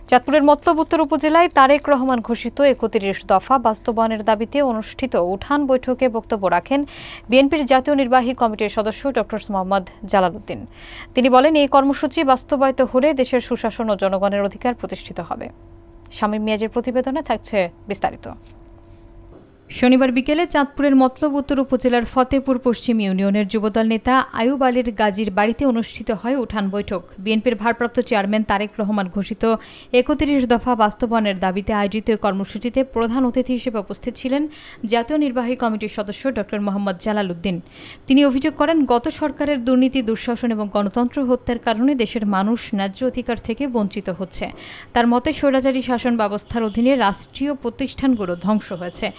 চাঁদপুরের মতলব উত্তর উপজেলায় তারেক রহমান ঘোষিত ৩১ দফা বাস্তবায়নের দাবিতে অনুষ্ঠিত উঠান বৈঠকে বক্তব্য রাখেন বিএনপির জাতীয় নির্বাহী কমিটির সদস্য ড মোহাম্মদ জালালউদ্দিন। তিনি বলেন, এই কর্মসূচি বাস্তবায়িত হলে দেশের সুশাসন ও জনগণের অধিকার প্রতিষ্ঠিত হবে। শামীম মিয়াজের প্রতিবেদনে থাকছে বিস্তারিত। শনিবার বিকেলে চাঁদপুরের মতলব উত্তর উপজেলার ফতেপুর পশ্চিম ইউনিয়নের যুবদল নেতা আয়ুব আলীর গাজীর বাড়িতে অনুষ্ঠিত হয় উঠান বৈঠক। বিএনপির ভারপ্রাপ্ত চেয়ারম্যান তারেক রহমান ঘোষিত ৩১ দফা বাস্তবায়নের দাবিতে আয়োজিত কর্মসূচিতে প্রধান অতিথি হিসেবে উপস্থিত ছিলেন জাতীয় নির্বাহী কমিটির সদস্য ড মোহাম্মদ জালালউদ্দিন। তিনি অভিযোগ করেন, গত সরকারের দুর্নীতি, দুঃশাসন এবং গণতন্ত্র হত্যার কারণে দেশের মানুষ ন্যায্য অধিকার থেকে বঞ্চিত হচ্ছে। তার মতে, স্বৈরাচারী শাসন ব্যবস্থার অধীনে রাষ্ট্রীয় প্রতিষ্ঠানগুলো ধ্বংস হয়েছে।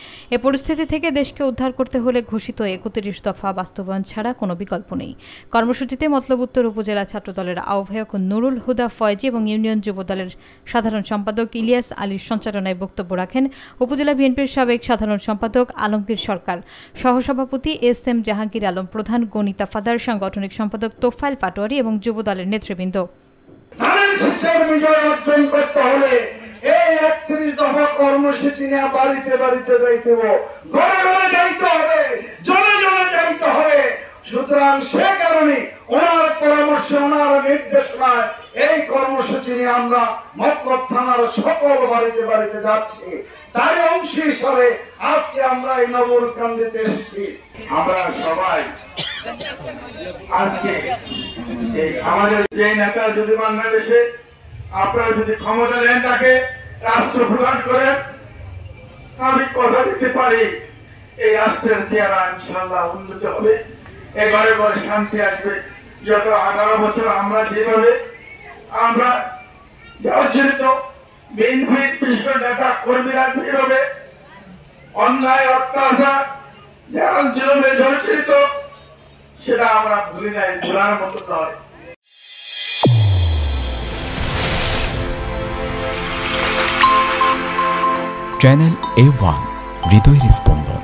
পরিস্থিতি থেকে দেশকে উদ্ধার করতে হলে ঘোষিত ৩১ দফা বাস্তবায়ন ছাড়া কোনো বিকল্প নেই। কর্মসূচিতে মতলব উত্তর উপজেলা ছাত্রদলের আহ্বায়ক নুরুল হুদা ফয়েজি এবং ইউনিয়ন যুবদলের সাধারণ সম্পাদক ইলিয়াস আলীর সঞ্চালনায় বক্তব্য রাখেন উপজেলা বিএনপির সাবেক সাধারণ সম্পাদক আলমগীর সরকার, সহসভাপতি এস.এম. জাহাঙ্গীর আলম প্রধান, গণিতা ফাদার, সাংগঠনিক সম্পাদক তোফায়েল পাটোয়ারি এবং যুবদলের নেতৃবৃন্দ। এই ৩১ দফা কর্মসূচি নিয়ে বাড়িতে বাড়িতে যাইতে হবে, ঘরে ঘরে যাইতে হবে, জনে জনে যাইতে হবে। সুতরাং সে কারণে ওনার পরামর্শ, ওনার নির্দেশনায় এই কর্মসূচি নিয়ে আমরা মতলব থানার সকল বাড়িতে বাড়িতে যাচ্ছি। তাই অংশ হিসাবে আজকে আমরা এই নবরকান্দিতে এসেছি। আমরা সবাই আজকে আমাদের যে নেতা যদি বাংলাদেশে আপনারা যদি ক্ষমতা দেন, তাকে রাষ্ট্রপ্রধান করেন, আমি কথা দিতে পারি এই রাষ্ট্রের চেহারা ইনশাআল্লাহ উন্নত হবে, ঘরে ঘরে শান্তি আসবে। যত 18 বছর আমরা যেভাবে আমরা জর্জরিত, বিএনপির বিশিষ্ট নেতা কর্মীরা যেভাবে অন্যায়, অত্যাচার, জেলে জর্জরিত, সেটা আমরা ভুলি নাই, ভুলার মতো নয়। চ্যানেল A1 হৃদয়ের স্পন্দন।